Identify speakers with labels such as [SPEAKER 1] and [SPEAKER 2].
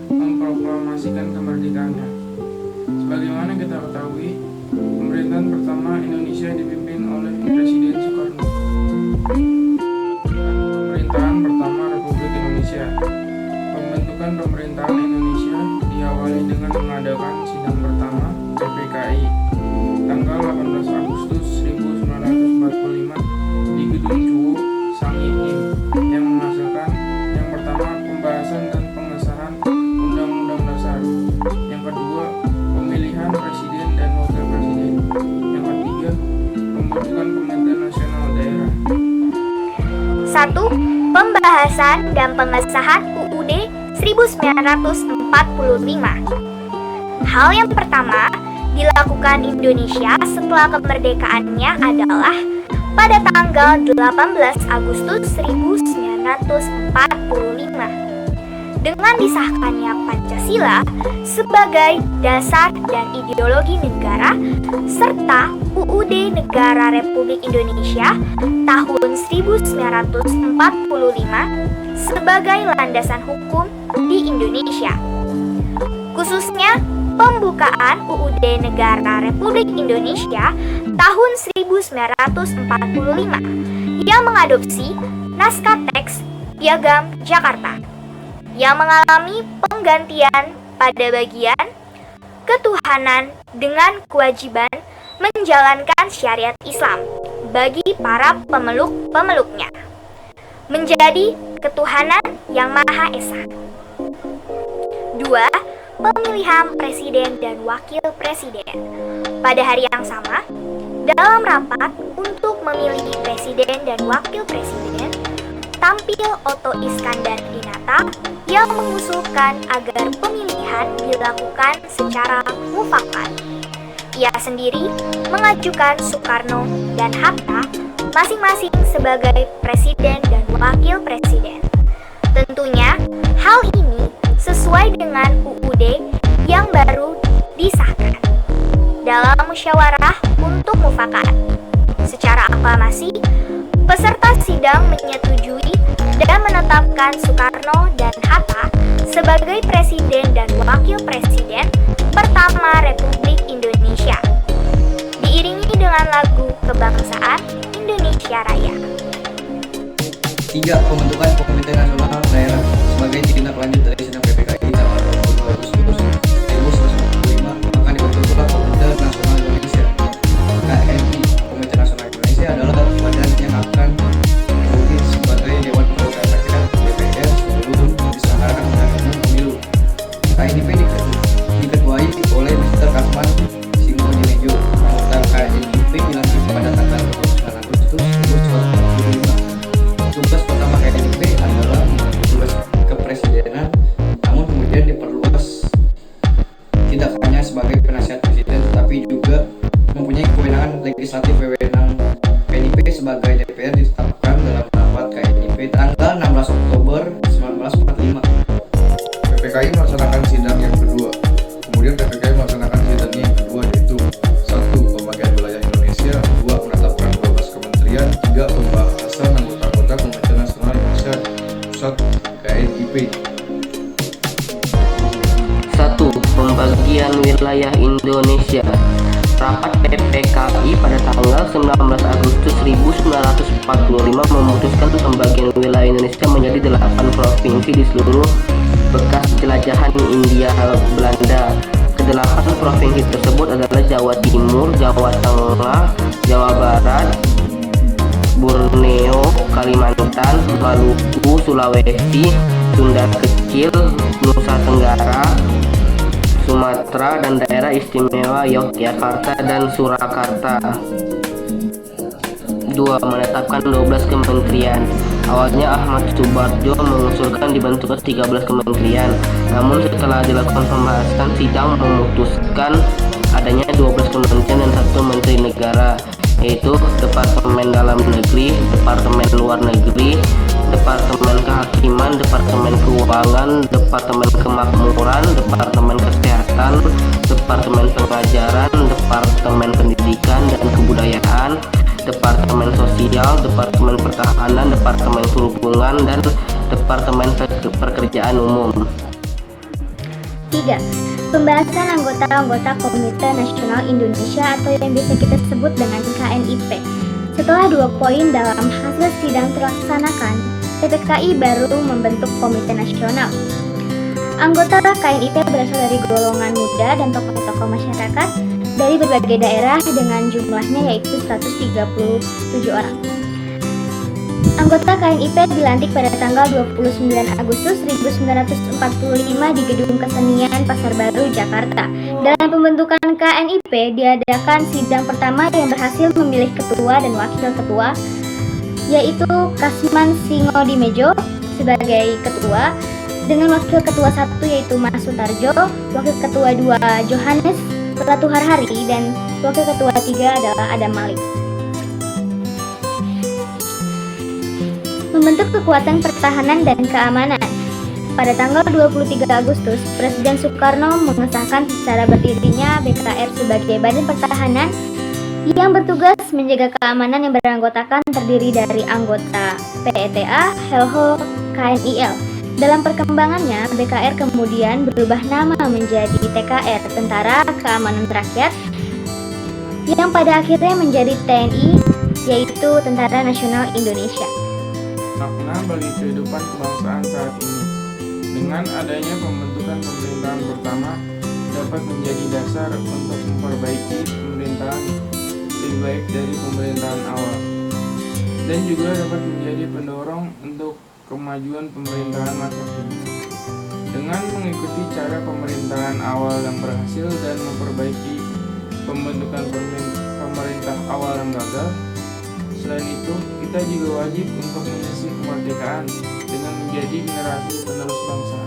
[SPEAKER 1] memproklamasikan kemerdekaannya. Sebagaimana kita ketahui, pemerintahan pertama Indonesia dipimpin oleh Presiden Soekarno. Pemerintahan pertama Republik Indonesia. Pembentukan pemerintahan Indonesia diawali dengan mengadakan sidang pertama PPKI tanggal 18 Agustus 1945 di Gedung Cuwu, Sangihe, yang menghasilkan yang pertama pembahasan dan pengesahan Undang-Undang Dasar, yang kedua pemilihan Presiden dan Wakil Presiden, yang ketiga pembentukan Kementerian Nasional Daerah.
[SPEAKER 2] 1. Pembahasan dan pengesahan UUD 1945. Hal yang pertama dilakukan Indonesia setelah kemerdekaannya adalah pada tanggal 18 Agustus 1945 dengan disahkannya Pancasila sebagai dasar dan ideologi negara serta UUD Negara Republik Indonesia tahun 1945 sebagai landasan hukum di Indonesia. Khususnya pembukaan UUD Negara Republik Indonesia tahun 1945 yang mengadopsi naskah teks Piagam Jakarta yang mengalami penggantian pada bagian ketuhanan dengan kewajiban menjalankan syariat Islam bagi para pemeluk-pemeluknya menjadi ketuhanan yang Maha Esa. 2. Pemilihan Presiden dan Wakil Presiden. Pada hari yang sama, dalam rapat untuk memilih Presiden dan Wakil Presiden, tampil Otto Iskandar Dinata yang mengusulkan agar pemilihan dilakukan secara mufakat. Ia sendiri mengajukan Soekarno dan Hatta masing-masing sebagai Presiden dan Wakil Presiden. Tentunya hal ini sesuai dengan UUD yang baru disahkan dalam musyawarah untuk mufakat. Secara aklamasi, peserta sidang menyetujui dan menetapkan Soekarno dan Hatta sebagai Presiden dan Wakil Presiden pertama Republik Indonesia, diiringi dengan lagu kebangsaan Indonesia Raya.
[SPEAKER 3] 3. Pembentukan Kementerian Nasional Daerah sebagai tindak lanjut dari sidang PPKI tanggal 22 Agustus 1945, maka dibentuklah Komite Nasional Indonesia (KNI). Komite Nasional Indonesia adalah badan yang akan dibentuk sebagai Dewan Perwakilan Rakyat (DPR) sebelum diselenggarakan pemilihan pemilu. KNIP diketuai oleh Mr. Kasman Singodimejo. Anggota KNIP dilantik pada tanggal 29 Agustus 1945. Tugas pertama KNIP adalah tugas kepresidenan, namun kemudian diperluas tidak hanya sebagai penasihat presiden, tetapi juga mempunyai kewenangan legislatif. Wewenang KNIP sebagai DPR ditetapkan dalam rapat KNIP tanggal 16 Oktober 1945.
[SPEAKER 4] PPKI melaksanakan sidang yang kedua. Kemudian PPKI melaksanakan sidang yang kedua, yaitu 1. Pembagian wilayah Indonesia, 2. Menetapkan 12 kementerian, 3. Pembahasan anggota-anggota Komite Nasional Indonesia Pusat KNIP.
[SPEAKER 5] 1. Pembagian wilayah Indonesia. Rapat PPKI pada tanggal 19 Agustus 1945 memutuskan pembagian wilayah Indonesia menjadi 8 provinsi di seluruh bekas jelajahan Hindia Belanda. Kedelapan provinsi tersebut adalah Jawa Timur, Jawa Tengah, Jawa Barat, Borneo, Kalimantan, Maluku, Sulawesi, Sunda Kecil, Nusa Tenggara, Sumatera, dan daerah istimewa Yogyakarta dan Surakarta. 2. Menetapkan 12 kementerian. Awalnya Ahmad Subarjo mengusulkan dibentuknya 13 kementerian, namun setelah dilakukan pembahasan, sidang memutuskan adanya 12 kementerian dan 1 menteri negara, yaitu Departemen Dalam Negeri, Departemen Luar Negeri, Departemen Kehakiman, Departemen Keuangan, Departemen Kemakmuran, Departemen Kesehatan, Departemen Pengajaran, Departemen Pendidikan dan Kebudayaan, Departemen Sosial, Departemen Pertahanan, Departemen Perhubungan, dan Departemen Pekerjaan Umum.
[SPEAKER 2] ketiga, pembahasan anggota-anggota Komite Nasional Indonesia atau yang biasa kita sebut dengan KNIP. Setelah 2 poin dalam hasil sidang terlaksanakan, PPKI baru membentuk Komite Nasional. Anggota KNIP berasal dari golongan muda dan tokoh-tokoh masyarakat dari berbagai daerah dengan jumlahnya yaitu 137 orang. Anggota KNIP dilantik pada tanggal 29 Agustus 1945 di Gedung Kesenian Pasar Baru, Jakarta. Dalam pembentukan KNIP diadakan sidang pertama yang berhasil memilih ketua dan wakil ketua, yaitu Kasman Singodimedjo sebagai ketua, dengan wakil ketua 1 yaitu Mas Sutarjo, wakil ketua 2 Johannes Latuharhari, dan wakil ketua 3 adalah Adam Malik. Membentuk kekuatan pertahanan dan keamanan. Pada tanggal 23 Agustus, Presiden Soekarno mengesahkan secara berdirinya BKR sebagai Badan Pertahanan yang bertugas menjaga keamanan yang beranggotakan terdiri dari anggota PETA, HELHO, KNIL. Dalam perkembangannya, BKR kemudian berubah nama menjadi TKR, Tentara Keamanan Rakyat, yang pada akhirnya menjadi TNI, yaitu Tentara Nasional Indonesia.
[SPEAKER 1] Makna bagi kehidupan kebangsaan saat ini. Dengan adanya pembentukan pemerintahan pertama dapat menjadi dasar untuk memperbaiki pemerintahan lebih baik dari pemerintahan awal, dan juga dapat menjadi pendorong untuk kemajuan pemerintahan masa kini. Dengan mengikuti cara pemerintahan awal yang berhasil dan memperbaiki pembentukan pemerintah awal yang gagal, selain itu kita juga wajib untuk mengisi kemerdekaan dengan menjadi generasi penerus bangsa.